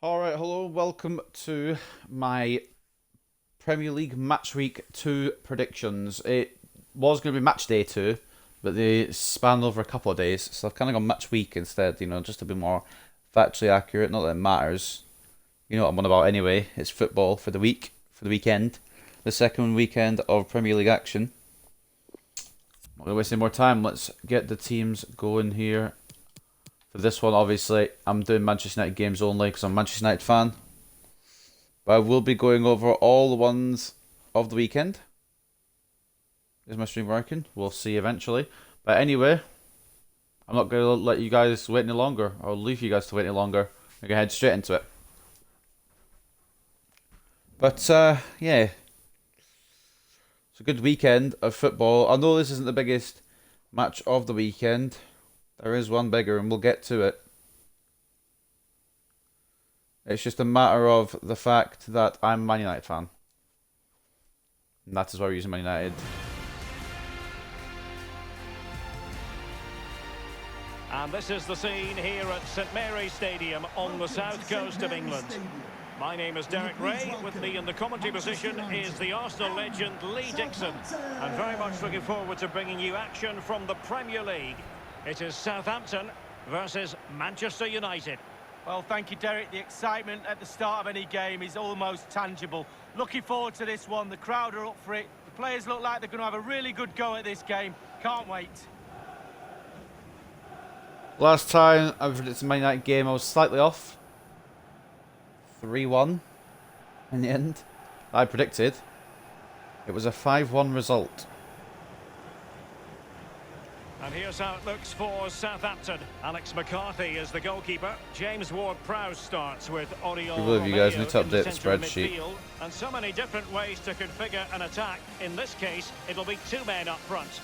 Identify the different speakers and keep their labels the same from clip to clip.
Speaker 1: Alright, hello, welcome to my Premier League Match Week 2 predictions. It was going to be Match Day 2, but they spanned over a couple of days, so I've kind of gone Match Week instead, just to be more factually accurate. Not that it matters. You know what I'm on about anyway. It's football for the week, for the weekend. The second weekend of Premier League action. Not going to waste any more time, let's get the teams going here. For this one, obviously, I'm doing Manchester United games only because I'm a Manchester United fan. But I will be going over all the ones of the weekend. Is my stream working? We'll see eventually. But anyway, I'm not going to let you guys wait any longer. I'll leave you guys to wait any longer. I'm going to head straight into it. But, yeah. It's a good weekend of football. I know this isn't the biggest match of the weekend. There is one bigger, and we'll get to it. It's just a matter of the fact that I'm a Man United fan. And that is why we're using Man United.
Speaker 2: And this is the scene here at St Mary's Stadium on the south coast of England. My name is Derek Ray. With me in the commentary position is the Arsenal legend Lee Dixon. I'm very much looking forward to bringing you action from the Premier League. It is Southampton versus Manchester United.
Speaker 3: Well, thank you, Derek. The excitement at the start of any game is almost tangible. Looking forward to this one. The crowd are up for it. The players look like they're going to have a really good go at this game. Can't wait.
Speaker 1: Last time I predicted a Man United game, I was slightly off. 3-1 in the end. I predicted. It was a 5-1 result.
Speaker 2: And here's how it looks for Southampton. Alex McCarthy is the goalkeeper. James Ward-Prowse starts with Oriol.
Speaker 1: I believe you guys need to update the spreadsheet.
Speaker 2: And so many different ways to configure an attack. In this case, it'll be two men up front.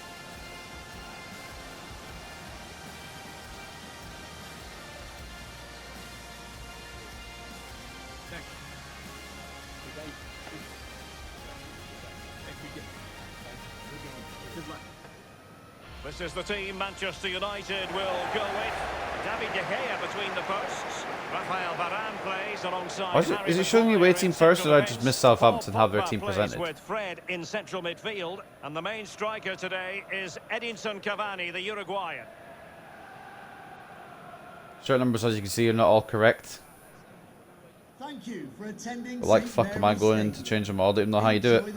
Speaker 2: This is the team Manchester United will go with. David De Gea between the posts. Rafael Varane plays alongside.
Speaker 1: Is it showing you waiting first, or did I just miss Southampton have their team presented?
Speaker 2: With Fred in central midfield, and the main striker today is Edinson Cavani, the Uruguayan.
Speaker 1: Shirt numbers, as you can see, are not all correct.
Speaker 4: Thank you for attending.
Speaker 1: But like fuck am I going in to change them all? I don't even know how you do it.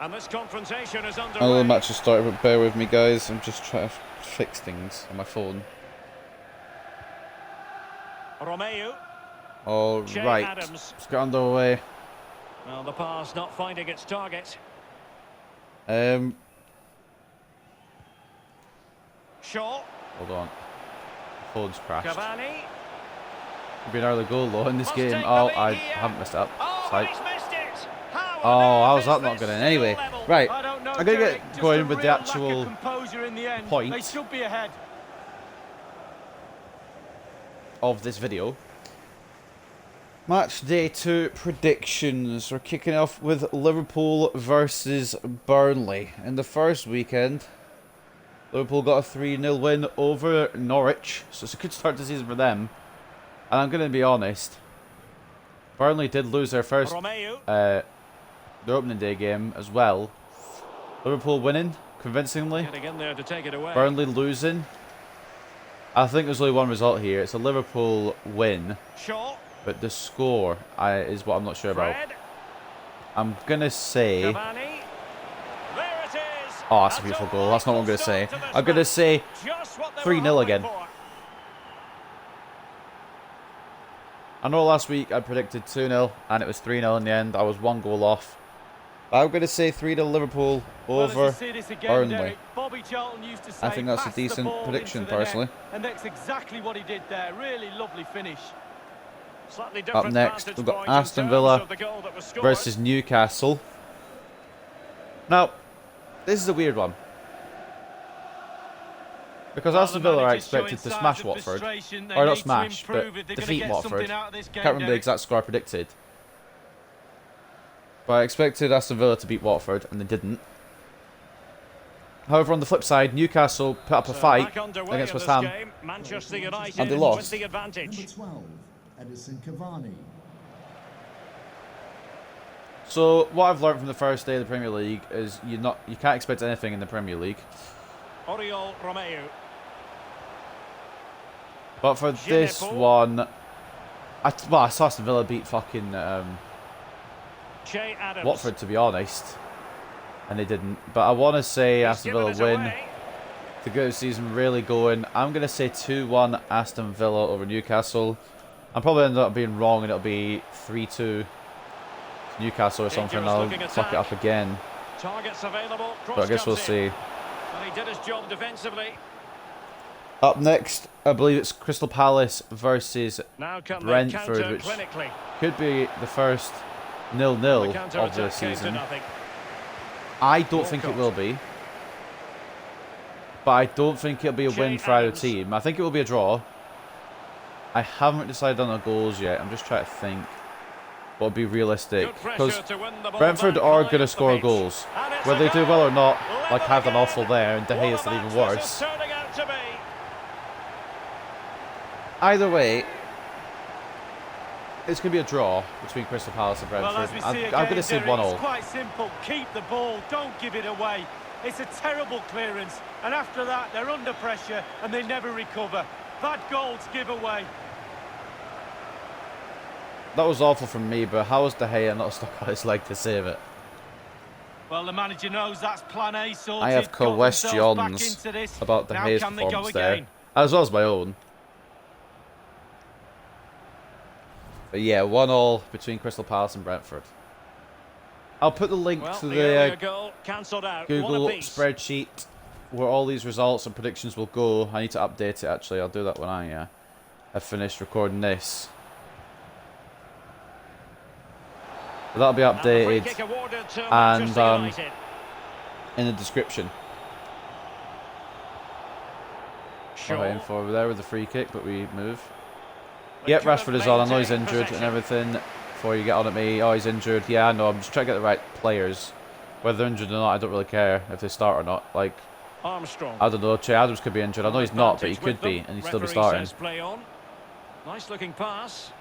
Speaker 2: And this confrontation is underway.
Speaker 1: I know the match has started, but bear with me, guys. I'm just trying to fix things on my phone.
Speaker 2: Romeu.
Speaker 1: All right, let's get underway.
Speaker 2: Well, the pass not finding its target. Shaw.
Speaker 1: Hold on. Phone's crashed.
Speaker 2: Cavani.
Speaker 1: Could be an early goal though in this game. Oh, I haven't messed up.
Speaker 2: Oh, he's missed it.
Speaker 1: Oh, how's that not going in? Anyway, right. I'm going to
Speaker 3: Derek,
Speaker 1: get going with the actual
Speaker 3: in the end.
Speaker 1: point
Speaker 3: They should be ahead.
Speaker 1: of this video. Match day 2 predictions. We're kicking off with Liverpool versus Burnley. In the first weekend, Liverpool got a 3-0 win over Norwich, so it's a good start to the season for them. And I'm going to be honest, Burnley did lose their first their opening day game as well. Liverpool winning convincingly.
Speaker 2: Getting in there to take it away.
Speaker 1: Burnley losing. I think there's only one result here. It's a Liverpool win.
Speaker 2: Shaw.
Speaker 1: But the score is what I'm not sure about.
Speaker 2: Fred.
Speaker 1: I'm going to say...
Speaker 2: Cavani. There it is.
Speaker 1: Oh, that's a beautiful goal. That's not what I'm going to say. I'm going to say 3-0 again. I know last week I predicted 2-0 and it was 3-0 in the end. I was one goal off. But I'm going to say 3-0 Liverpool over Burnley. I think that's a decent prediction, personally.
Speaker 3: And that's exactly what he did there. Really lovely finish.
Speaker 1: Up next, we've got Aston Villa versus Newcastle. Now, this is a weird one. Because Aston Villa are expected to smash Watford. Or not smash, but defeat Watford. Can't remember the exact score I predicted. But I expected Aston Villa to beat Watford, and they didn't. However, on the flip side, Newcastle put up a fight against West Ham,
Speaker 2: Manchester United
Speaker 1: and they lost.
Speaker 2: with the advantage.
Speaker 4: Number 12, Edison Cavani.
Speaker 1: So what I've learned from the first day of the Premier League is you can't expect anything in the Premier League.
Speaker 2: Oriol Romeu.
Speaker 1: But for this one, I saw Aston Villa beat fucking
Speaker 2: Che Adams.
Speaker 1: Watford, to be honest, and they didn't. But I want to say Aston Villa win to get the season really going. I'm going to say 2-1 Aston Villa over Newcastle. I'm probably end up being wrong, and it'll be 3-2 Newcastle or something. I'll fuck it up again.
Speaker 2: Targets available.
Speaker 1: But I guess we'll see.
Speaker 2: And he did his job defensively.
Speaker 1: Up next, I believe it's Crystal Palace versus
Speaker 2: Now come
Speaker 1: Brentford,
Speaker 2: the
Speaker 1: which
Speaker 2: counter clinically.
Speaker 1: could be the first 0-0 of the season. I don't think it will be. But I don't think it'll be a win for either team. I think it will be a draw. I haven't decided on the goals yet. I'm just trying to think what would be realistic. Because Brentford are going to score goals. Whether they do well or not, like I've done awful there, and De Gea's done even worse. Either way, it's going to be a draw between Crystal Palace and Brentford.
Speaker 3: Well, as we see
Speaker 1: I'm going to say
Speaker 3: Derek,
Speaker 1: 1-0.
Speaker 3: It's quite simple. Keep the ball. Don't give it away. It's a terrible clearance. And after that, they're under pressure and they never recover. Bad goals give away.
Speaker 1: That was awful from me, but how was De Gea not stuck on his leg to save it?
Speaker 3: Well, the manager knows that's plan A sorted.
Speaker 1: I have questions about De Gea's performance there, as well as my own. But yeah, 1-1 between Crystal Palace and Brentford. I'll put the link to the Google spreadsheet where all these results and predictions will go. I need to update it, actually. I'll do that when I have finished recording this. But that'll be updated and in the description. We're waiting for over there with the free kick, but we move. Yep, Rashford is on. I know he's injured and everything. Before you get on at me, oh, he's injured. Yeah, I know. I'm just trying to get the right players. Whether they're injured or not, I don't really care if they start or not. Like,
Speaker 2: Armstrong.
Speaker 1: I don't know. Che Adams could be injured. I know he's not, but he could be, and he'd still be starting.
Speaker 2: Play on. Nice looking pass.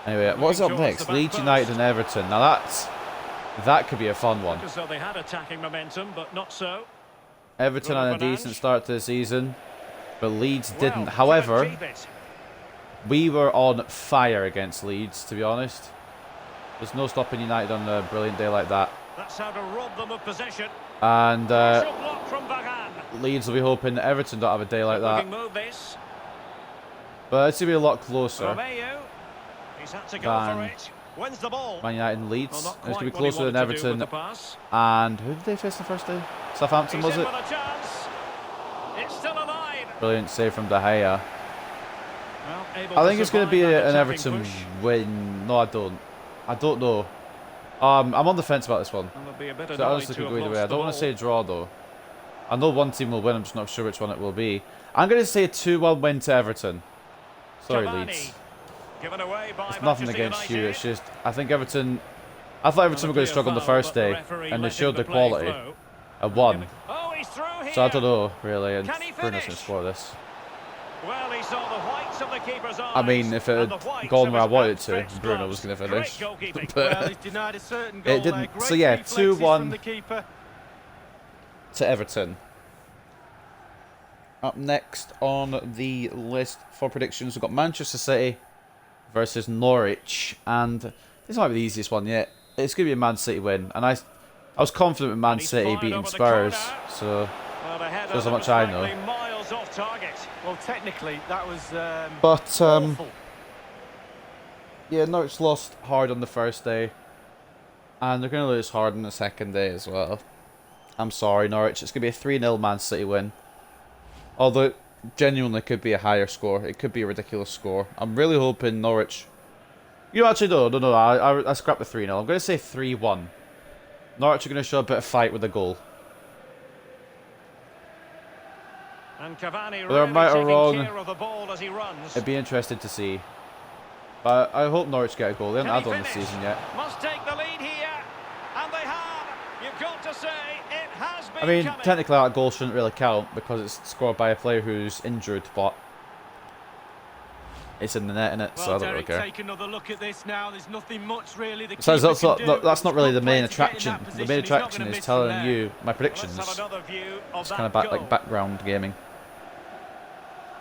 Speaker 1: Anyway, what's up next? Leeds United and Everton. Now that could be a fun one.
Speaker 2: So they had attacking momentum, but not so.
Speaker 1: Everton had a decent start to the season, but Leeds didn't. However, we were on fire against Leeds, to be honest. There's no stopping United on a brilliant day like that.
Speaker 2: That's how to rob them of possession.
Speaker 1: And Leeds will be hoping that Everton don't have a day like that. But it's going to be a lot closer than Man United and Leeds. It's going to be closer than Everton. And who did they face the first day? Southampton, was it?
Speaker 2: It's still alive.
Speaker 1: Brilliant save from De Gea. I think it's going to be an Everton win. No, I don't. I don't know. I'm on the fence about this one. So honestly could go either way. I don't want to say a draw though. I know one team will win. I'm just not sure which one it will be. I'm going to say a 2-1 win to Everton. Sorry, Leeds. It's nothing against you. It's just I think Everton. I thought Everton were going to struggle on the first day, and they showed their quality and won. So I don't know really. And Bruno's going to score this.
Speaker 2: Well, he saw the whites of the keeper's eyes.
Speaker 1: I mean, if it had gone where I wanted to, Bruno was going to finish. But it didn't. So yeah, 2-1 to Everton. Up next on the list for predictions, we've got Manchester City versus Norwich, and this might be the easiest one yet. It's going to be a Man City win, and I was confident with Man City beating Spurs, so shows how much I know.
Speaker 3: Well, technically, that was
Speaker 1: but yeah, Norwich lost hard on the first day, and they're going to lose hard on the second day as well. I'm sorry, Norwich. It's going to be a 3-0 Man City win. Although it genuinely could be a higher score. It could be a ridiculous score. I'm really hoping Norwich... You know, actually, no. I scrapped the 3-0. I'm going to say 3-1. Norwich are going to show a bit of fight with a goal.
Speaker 2: And Cavani
Speaker 1: whether I'm right or wrong,
Speaker 2: care of the ball as he runs.
Speaker 1: it'd be interesting to see. But I hope Norwich get a goal. They haven't
Speaker 2: Can
Speaker 1: had
Speaker 2: he
Speaker 1: one this
Speaker 2: finish?
Speaker 1: season yet.
Speaker 2: Must take the lead here, and they have. You've got to say it has been.
Speaker 1: I mean,
Speaker 2: coming.
Speaker 1: technically that goal shouldn't really count because it's scored by a player who's injured, but it's in the net, innit?
Speaker 3: Well,
Speaker 1: So I don't really
Speaker 3: Derek,
Speaker 1: care.
Speaker 3: take another look at this now. There's nothing much really the
Speaker 1: Besides,
Speaker 3: keeper
Speaker 1: that's
Speaker 3: can
Speaker 1: not,
Speaker 3: do.
Speaker 1: that's not really
Speaker 3: It's
Speaker 1: the
Speaker 3: good
Speaker 1: main
Speaker 3: play to get in
Speaker 1: attraction.
Speaker 3: that
Speaker 1: The
Speaker 3: position.
Speaker 1: main
Speaker 3: He's not
Speaker 1: attraction
Speaker 3: gonna
Speaker 1: is
Speaker 3: miss from
Speaker 1: telling
Speaker 3: there.
Speaker 1: you my
Speaker 2: Let's
Speaker 1: predictions.
Speaker 2: have another view of
Speaker 1: It's
Speaker 2: that
Speaker 1: kind of
Speaker 2: goal.
Speaker 1: like background gaming.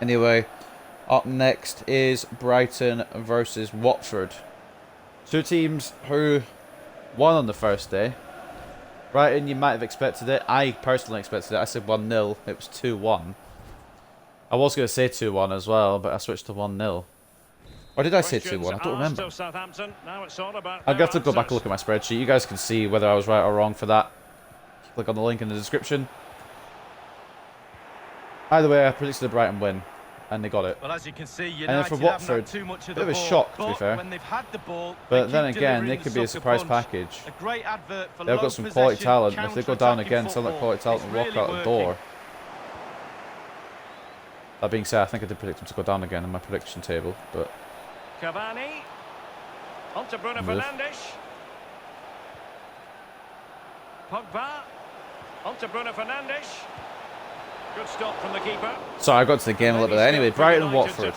Speaker 1: Anyway, up next is Brighton versus Watford. Two teams who won on the first day. Brighton, you might have expected it. I personally expected it. I said 1-0. It was 2-1. I was going to say 2-1 as well, but I switched to 1-0. Or did I say 2-1? I don't remember.
Speaker 2: Southampton. Now it's all about
Speaker 1: I'll have to go back and look at my spreadsheet. You guys can see whether I was right or wrong for that. Click on the link in the description. Either way, I predicted a Brighton win, and they got it.
Speaker 3: Well, as you can see,
Speaker 1: then
Speaker 3: United
Speaker 1: for
Speaker 3: haven't
Speaker 1: Watford,
Speaker 3: had too much of
Speaker 1: bit
Speaker 3: the
Speaker 1: of a
Speaker 3: ball,
Speaker 1: shock, to be
Speaker 3: but
Speaker 1: fair.
Speaker 3: when they've had the ball,
Speaker 1: But
Speaker 3: they
Speaker 1: then
Speaker 3: keep
Speaker 1: again, they
Speaker 3: delivering
Speaker 1: could
Speaker 3: the
Speaker 1: be a
Speaker 3: sucker
Speaker 1: surprise
Speaker 3: punch.
Speaker 1: package.
Speaker 3: A great advert for
Speaker 1: They've
Speaker 3: low
Speaker 1: got some quality
Speaker 3: possession,
Speaker 1: talent. If they go down
Speaker 3: counter-attacking
Speaker 1: again, some of that
Speaker 3: football.
Speaker 1: quality talent
Speaker 3: It's
Speaker 1: will walk
Speaker 3: really
Speaker 1: out the
Speaker 3: working.
Speaker 1: door. That being said, I think I did predict them to go down again in my prediction table, but
Speaker 2: Cavani. On to Bruno
Speaker 1: Move.
Speaker 2: Fernandes. Pogba. On to Bruno Fernandes. Good stop from the keeper.
Speaker 1: sorry, I got to the game a little bit. Anyway, Brighton Watford.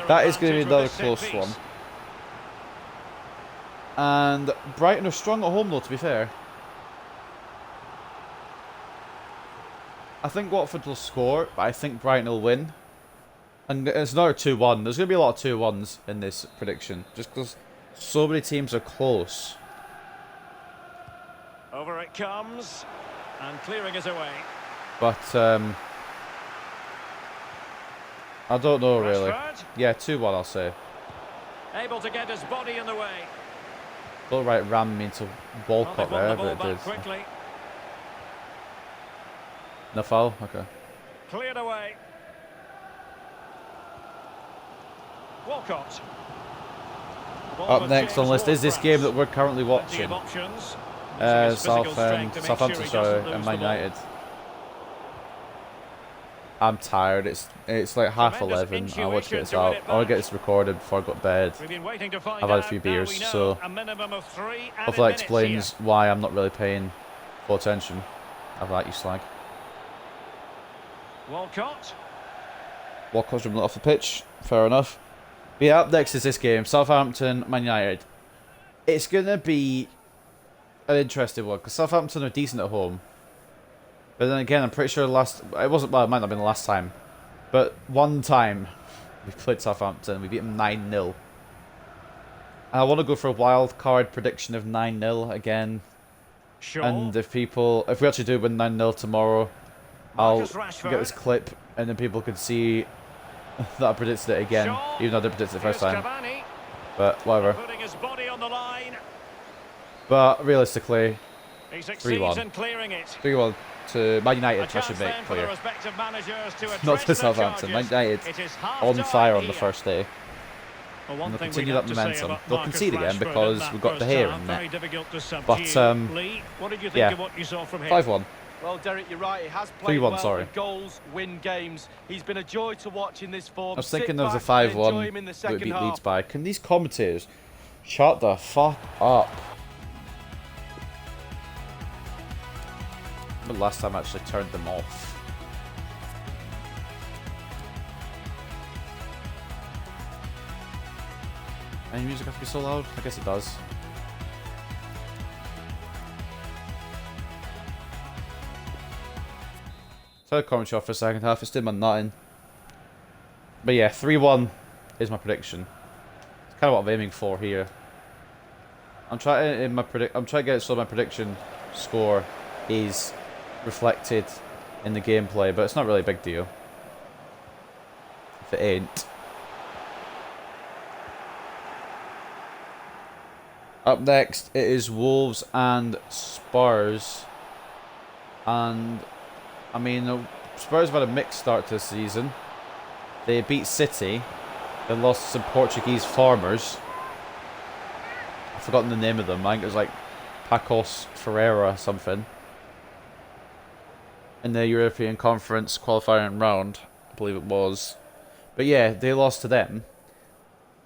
Speaker 1: That is going to be another close one. And Brighton are strong at home, though. To be fair, I think Watford will score, but I think Brighton will win. And it's another 2-1. There's going to be a lot of 2-1s in this prediction, just because so many teams are close.
Speaker 2: Over it comes. And clearing is away.
Speaker 1: But I don't know really.
Speaker 2: Rashford.
Speaker 1: Yeah, 2-1 I'll say.
Speaker 2: Able to get his body in the way.
Speaker 1: Don't right ram me into
Speaker 2: Well,
Speaker 1: Walcott
Speaker 2: they've won
Speaker 1: there,
Speaker 2: the ball
Speaker 1: but it
Speaker 2: back
Speaker 1: did.
Speaker 2: quickly.
Speaker 1: No foul? Okay.
Speaker 2: Cleared away. Walcott. Ball
Speaker 1: Up
Speaker 2: with
Speaker 1: next on
Speaker 2: James
Speaker 1: the list is this
Speaker 2: Ward-Prowse.
Speaker 1: game that we're currently
Speaker 2: Plenty of
Speaker 1: watching.
Speaker 2: options. Using his physical strength to make
Speaker 1: Southampton,
Speaker 2: sure he
Speaker 1: sorry,
Speaker 2: doesn't
Speaker 1: and
Speaker 2: lose
Speaker 1: Man
Speaker 2: the ball.
Speaker 1: United. I'm tired. It's like half
Speaker 2: Tremendous
Speaker 1: 11. I want to get
Speaker 2: intuition
Speaker 1: this
Speaker 2: to win
Speaker 1: out.
Speaker 2: it
Speaker 1: I want to get
Speaker 2: back.
Speaker 1: this recorded before I go to bed.
Speaker 2: We've been waiting to find
Speaker 1: I've had a
Speaker 2: out.
Speaker 1: few
Speaker 2: Now
Speaker 1: beers,
Speaker 2: we know
Speaker 1: so
Speaker 2: a minimum of 3 added
Speaker 1: hopefully that
Speaker 2: minutes
Speaker 1: explains
Speaker 2: here.
Speaker 1: why I'm not really paying full attention. Have that, you slag.
Speaker 2: Walcott.
Speaker 1: Walcott's dribbling off the pitch. Fair enough. But yeah, up next is this game. Southampton, Man United. It's going to be an interesting one because Southampton are decent at home. But then again, I'm pretty sure it wasn't, well, it might not have been the last time. But one time we played Southampton, we beat them 9-0. And I want to go for a wild card prediction of 9-0 again.
Speaker 2: Shaw.
Speaker 1: And if we actually do win 9-0 tomorrow, I'll
Speaker 2: Marcus Rashford.
Speaker 1: get this clip and then people can see that I predicted it again,
Speaker 2: Shaw.
Speaker 1: even though I did predict it the first
Speaker 2: Here's
Speaker 1: time.
Speaker 2: Cavani.
Speaker 1: But whatever.
Speaker 2: Putting his body on the line.
Speaker 1: But realistically,
Speaker 2: He succeeds
Speaker 1: 3-1.
Speaker 2: in clearing it.
Speaker 1: 3-1 to Man
Speaker 2: A
Speaker 1: United, I
Speaker 2: chance
Speaker 1: should
Speaker 2: then
Speaker 1: make
Speaker 2: for the
Speaker 1: clear.
Speaker 2: respective managers to
Speaker 1: Not
Speaker 2: address
Speaker 1: to
Speaker 2: their
Speaker 1: Southampton. Man
Speaker 2: charges.
Speaker 1: United
Speaker 2: It is half
Speaker 1: on
Speaker 2: time
Speaker 1: fire on the
Speaker 2: here.
Speaker 1: first day.
Speaker 2: Well, one
Speaker 1: And they'll
Speaker 2: thing
Speaker 1: continue
Speaker 2: we'd
Speaker 1: that
Speaker 2: have to say
Speaker 1: momentum.
Speaker 2: about
Speaker 1: They'll
Speaker 2: Marcus
Speaker 1: concede again
Speaker 2: Rashford
Speaker 1: because
Speaker 2: in that
Speaker 1: we've got the
Speaker 2: first
Speaker 1: hair
Speaker 2: half.
Speaker 1: in
Speaker 2: Very
Speaker 1: net.
Speaker 2: difficult to subdue.
Speaker 1: But,
Speaker 2: Lee, what did you think
Speaker 1: yeah.
Speaker 2: of what you saw from him?
Speaker 1: 5-1.
Speaker 3: Well, Derek, you're right. He has played
Speaker 1: 3-1,
Speaker 3: well.
Speaker 1: sorry.
Speaker 3: And goals win games. He's been a joy to watch in this form.
Speaker 1: I was
Speaker 3: Sit
Speaker 1: thinking of the
Speaker 3: back and enjoy
Speaker 1: 5-1
Speaker 3: him in the
Speaker 1: that we
Speaker 3: second
Speaker 1: beat
Speaker 3: half.
Speaker 1: Leeds by. Can these commentators shut the fuck up? The last time I actually turned them off. Any music have to be so loud? I guess it does. So the commentary off for the second half. It's still my nutting. But yeah, 3-1 is my prediction. It's kind of what I'm aiming for here. I'm trying to get it so my prediction score is reflected in the gameplay, but it's not really a big deal if it ain't. Up next, it is Wolves and Spurs. And, I mean, Spurs have had a mixed start to the season. They beat City. They lost to some Portuguese farmers. I've forgotten the name of them. I think it was like Pacos Ferreira or something. In the European Conference qualifying round, I believe it was. But yeah, they lost to them.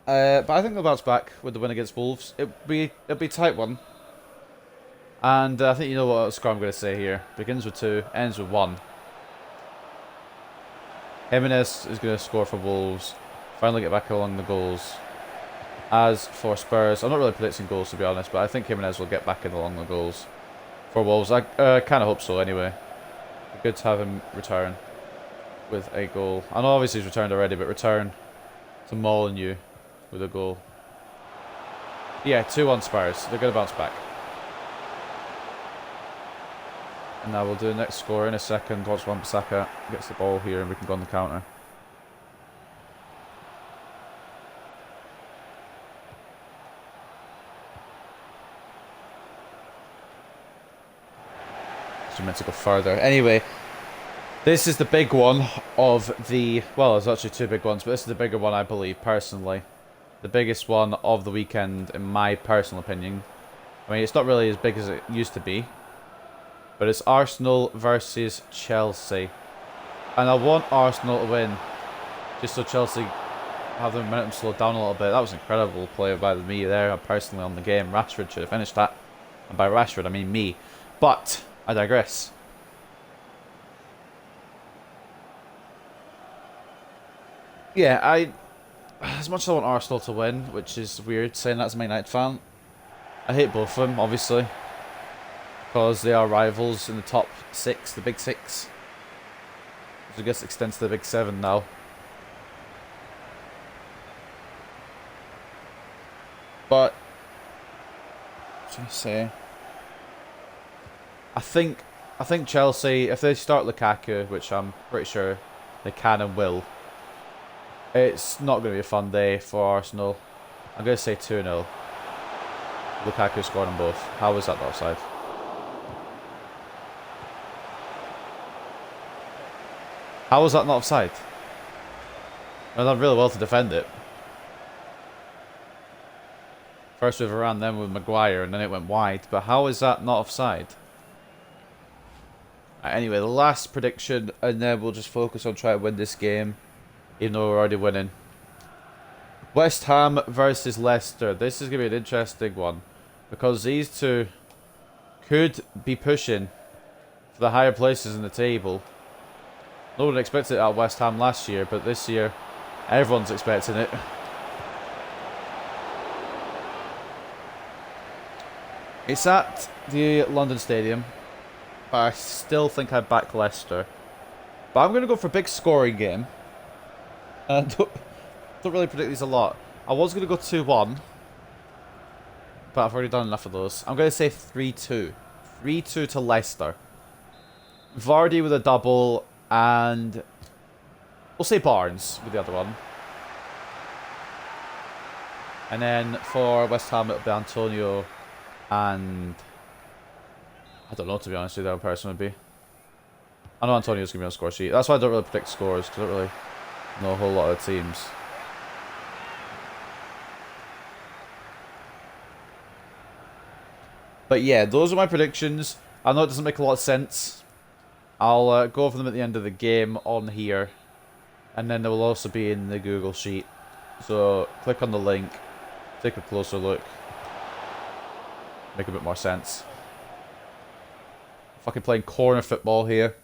Speaker 1: But I think they'll bounce back with the win against Wolves. It'll be a tight one. And I think you know what score I'm going to say here. Begins with 2, ends with 1. Jimenez is going to score for Wolves. Finally get back along the goals. As for Spurs, I'm not really predicting goals to be honest, but I think Jimenez will get back in along the goals for Wolves. I kind of hope so anyway. Good to have him return with a goal. I know obviously he's returned already, but return to Molineux with a goal. Yeah, 2-1 Spurs. They're going to bounce back. And now we'll do the next score in a second once Wan-Bissaka gets the ball here and we can go on the counter. So we're meant to go further. Anyway, this is the big one of the... Well, there's actually 2 big ones, but this is the bigger one, I believe, personally. The biggest one of the weekend, in my personal opinion. I mean, it's not really as big as it used to be. But it's Arsenal versus Chelsea. And I want Arsenal to win. Just so Chelsea have the momentum slowed down a little bit. That was incredible play by me there, personally, on the game. Rashford should have finished that. And by Rashford, I mean me. But I digress. Yeah, as much as I want Arsenal to win, which is weird saying that as a Man United fan, I hate both of them, obviously. Because they are rivals in the top 6, the big 6. Which I guess extends to the big 7 now. But, what should I say? I think Chelsea, if they start Lukaku, which I'm pretty sure they can and will, it's not going to be a fun day for Arsenal. I'm going to say 2-0. Lukaku scored them both. How was that not offside? How was that not offside? I done really well to defend it. First with Varane, then with Maguire, and then it went wide. But how is that not offside? Anyway, the last prediction, and then we'll just focus on trying to win this game, even though we're already winning. West Ham versus Leicester. This is going to be an interesting one, because these two could be pushing for the higher places in the table. No one expected it at West Ham last year, but this year, everyone's expecting it. It's at the London Stadium, but I still think I back Leicester. But I'm going to go for a big scoring game. Don't really predict these a lot. I was going to go 2-1, but I've already done enough of those. I'm going to say 3-2. 3-2 to Leicester. Vardy with a double, and we'll say Barnes with the other one. And then for West Ham, it'll be Antonio and... I don't know, to be honest, who the other person would be. I know Antonio's going to be on the score sheet. That's why I don't really predict scores, because I don't really know a whole lot of teams. But yeah, those are my predictions. I know it doesn't make a lot of sense. I'll go over them at the end of the game on here. And then they will also be in the Google Sheet. So click on the link. Take a closer look. Make a bit more sense. Fucking playing corner football here.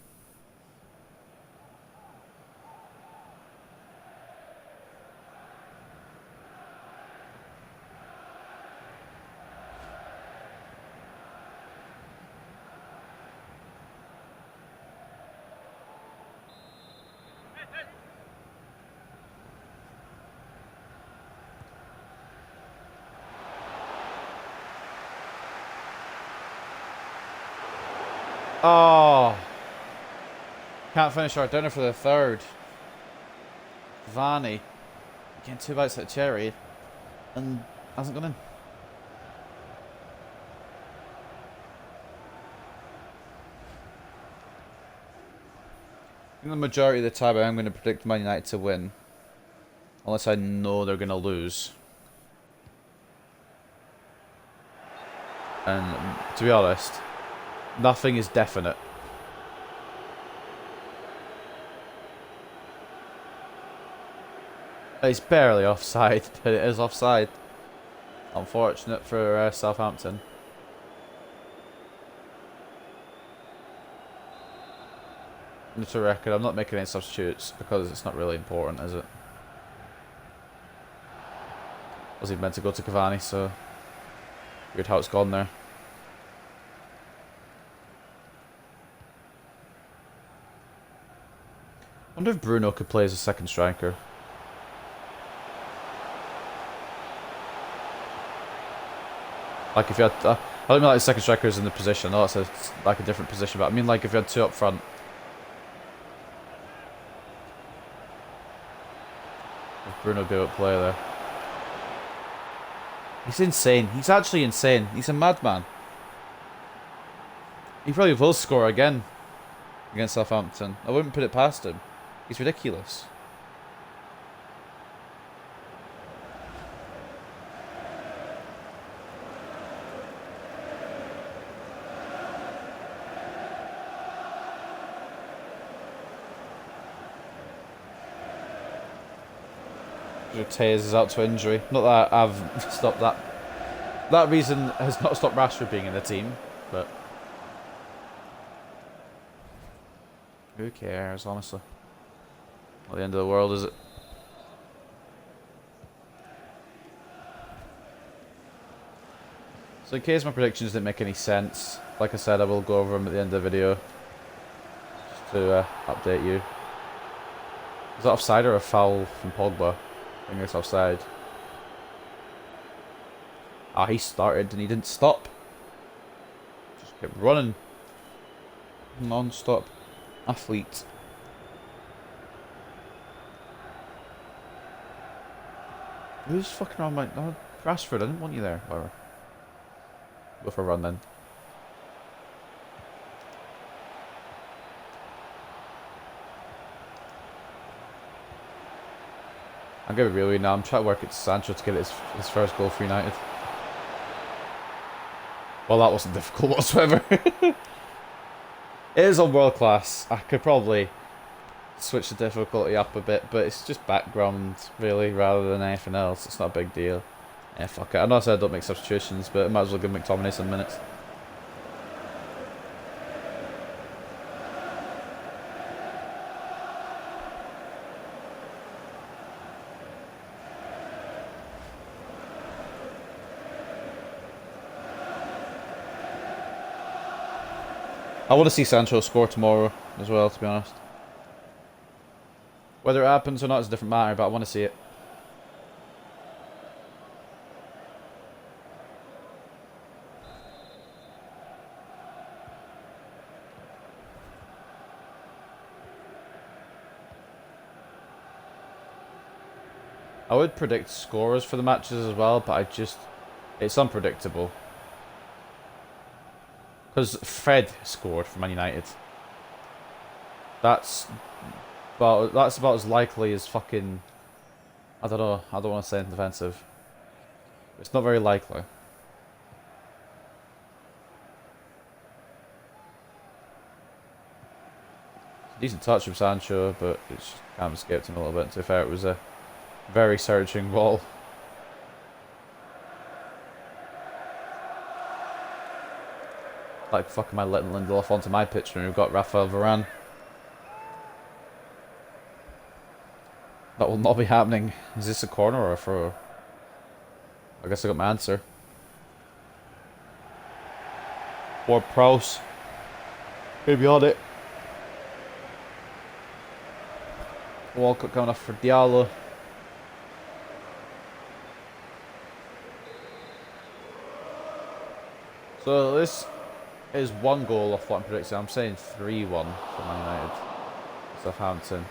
Speaker 1: Oh, can't finish our dinner for the third. Vanny getting 2 bites at a cherry and hasn't gone in. I think the majority of the time I'm going to predict Man United to win, unless I know they're going to lose. And to be honest, nothing is definite. It's barely offside, but it is offside. Unfortunate for Southampton. Just a record, I'm not making any substitutes because it's not really important, is it? Was he meant to go to Cavani, so weird how it's gone there. I wonder if Bruno could play as a second striker. Like if you had, I don't mean like the second striker is in the position. No, it's like a different position. But I mean like if you had two up front. If Bruno be able to play there. He's insane. He's actually insane. He's a madman. He probably will score again against Southampton. I wouldn't put it past him. He's ridiculous. Tears is out to injury. Not that I've stopped that. That reason has not stopped Rashford being in the team, but who cares, honestly? Not the end of the world, is it? So in case my predictions didn't make any sense, like I said, I will go over them at the end of the video just to update you. Is that offside or a foul from Pogba? I think it's offside. Ah, he started and he didn't stop. Just kept running. Non-stop. Athlete. Who's fucking around my... Oh, Rashford, I didn't want you there. Whatever. Go for a run then. I'm going to be real now. I'm trying to work at Sancho to get his first goal for United. Well, that wasn't difficult whatsoever. It is on world class. I could probably switch the difficulty up a bit, but it's just background, really, rather than anything else. It's not a big deal. Yeah, fuck it. I know I said I don't make substitutions, but I might as well give McTominay some minutes. I want to see Sancho score tomorrow as well, to be honest. Whether it happens or not is a different matter, but I want to see it. I would predict scorers for the matches as well, but it's unpredictable. Because Fred scored for Man United. That's about as likely as fucking... I don't know. I don't want to say anything defensive. It's not very likely. Decent touch from Sancho, but it's kind of escaped him a little bit. To be fair, it was a very searching ball. Like fucking my letting Lindelof onto my pitch when we've got Rafael Varane. That will not be happening. Is this a corner or a throw? I guess I got my answer. Ward Prowse. Maybe on it. Walcott coming off for Diallo. So this is one goal off what I'm predicting. I'm saying 3-1 for Man United. Southampton.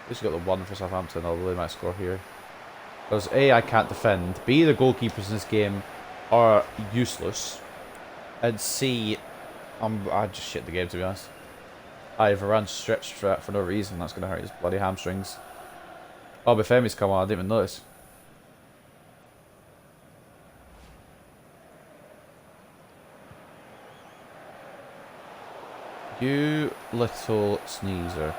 Speaker 1: At least we got the 1 for Southampton, although they might score here. Because A, I can't defend. B, the goalkeepers in this game are useless. And C, I just shit the game, to be honest. Varane stretched for no reason. That's going to hurt his bloody hamstrings. Oh, Bafemi's come on. I didn't even notice. You little sneezer.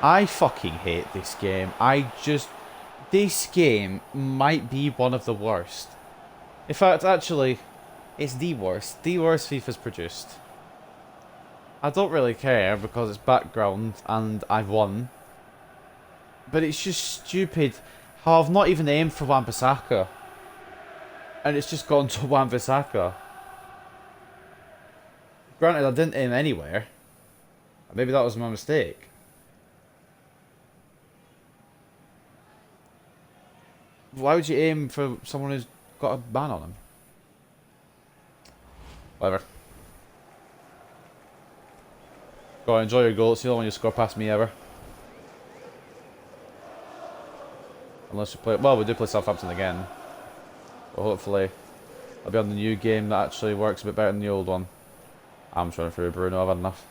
Speaker 1: I fucking hate this game. This game might be one of the worst. In fact, actually, it's the worst. The worst FIFA's produced. I don't really care because it's background and I've won. But it's just stupid how I've not even aimed for Wan-Bissaka. And it's just gone to Wan-Bissaka. Granted, I didn't aim anywhere. Maybe that was my mistake. Why would you aim for someone who's got a ban on him? Whatever. Go on, enjoy your goal. It's the only one you score past me ever. Unless you play... Well, we do play Southampton again. But hopefully I'll be on the new game that actually works a bit better than the old one. I'm trying through Bruno. I've had enough.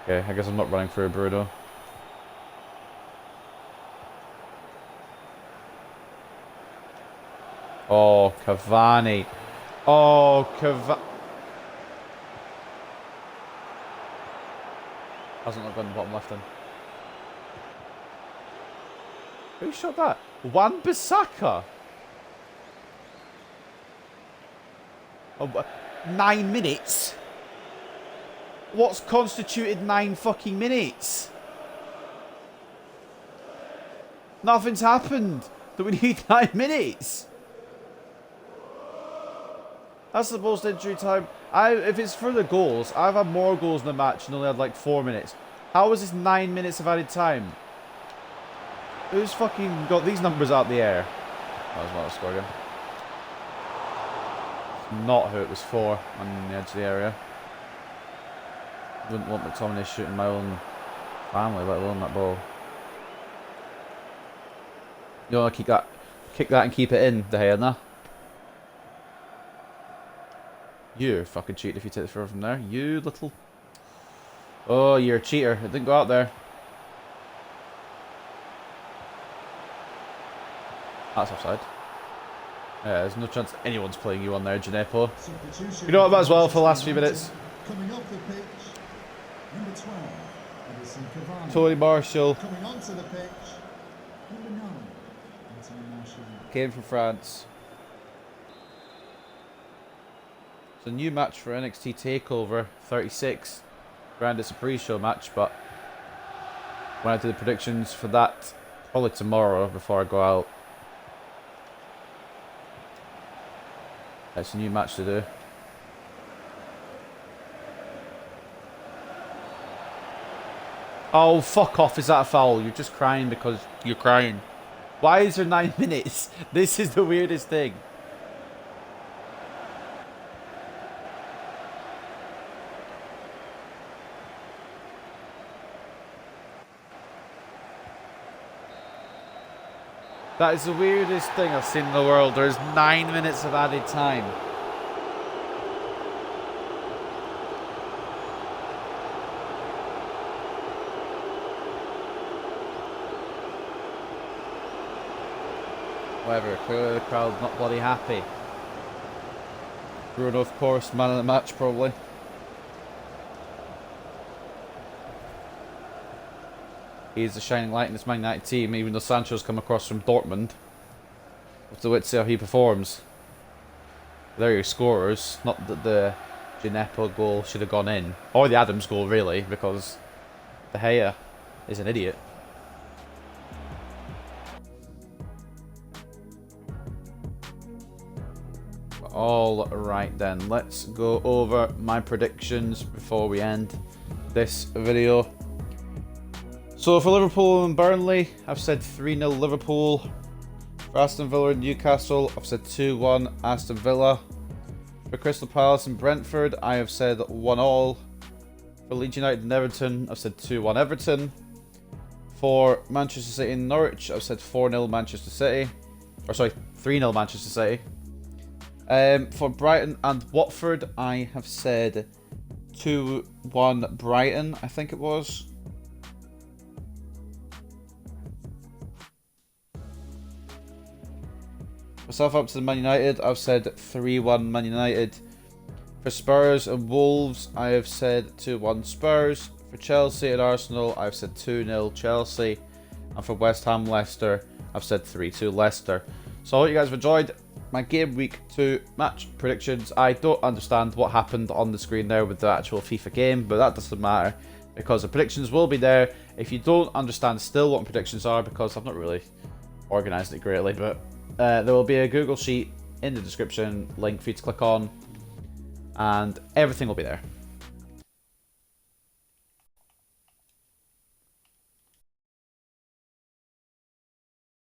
Speaker 1: Okay, I guess I'm not running through Bruno. Oh, Cavani. Oh, Cavani. Hasn't not gone the bottom left then. Who shot that? Wan-Bissaka. Oh, 9 minutes? What's constituted 9 fucking minutes? Nothing's happened. Do we need 9 minutes? That's the most injury time. If it's for the goals, I've had more goals in the match and only had like 4 minutes. How is this 9 minutes of added time? Who's fucking got these numbers out the air? That was not a score again. Not who it was for on the edge of the area. Wouldn't want McTominay shooting my own family, let alone that ball. You want to kick that and keep it in, De Gea, nah? You fucking cheat if you take the throw from there. You little... Oh, you're a cheater. It didn't go out there. That's offside. Yeah, there's no chance anyone's playing you on there, Gineppo. You know what, might as well for the last few minutes.
Speaker 4: Coming off the pitch, number 12, Edison Cavani.
Speaker 1: Tony Marshall.
Speaker 4: Coming onto the pitch, number 9, Anthony Marshall.
Speaker 1: Came from France. It's a new match for NXT TakeOver 36. Granted, it's a pre-show match, but when I do the predictions for that, probably tomorrow before I go out. It's a new match to do. Oh, fuck off. Is that a foul? You're just crying because you're crying. Why is there 9 minutes? This is the weirdest thing. That is the weirdest thing I've seen in the world. There's 9 minutes of added time. Whatever, clearly the crowd's not bloody happy. Bruno, of course, man of the match, probably. He's the shining light in this Man United team, even though Sancho's come across from Dortmund. We'll have to wait to see how he performs. They're your scorers. Not that the Gineppo goal should have gone in. Or the Adams goal, really, because De Gea is an idiot. All right then, let's go over my predictions before we end this video. So for Liverpool and Burnley, I've said 3-0 Liverpool. For Aston Villa and Newcastle, I've said 2-1 Aston Villa. For Crystal Palace and Brentford, I have said 1-1. For Leeds United and Everton, I've said 2-1 Everton. For Manchester City and Norwich, I've said 4-0 Manchester City. Or sorry, 3-0 Manchester City. For Brighton and Watford, I have said 2-1 Brighton, I think it was. For Southampton Man United, I've said 3-1 Man United. For Spurs and Wolves, I have said 2-1 Spurs. For Chelsea and Arsenal, I've said 2-0 Chelsea. And for West Ham Leicester, I've said 3-2 Leicester. So I hope you guys have enjoyed my game week 2 match predictions. I don't understand what happened on the screen there with the actual FIFA game, but that doesn't matter because the predictions will be there. If you don't understand still what predictions are, because I've not really organised it greatly, but there will be a Google Sheet in the description, link for you to click on, and everything will be there.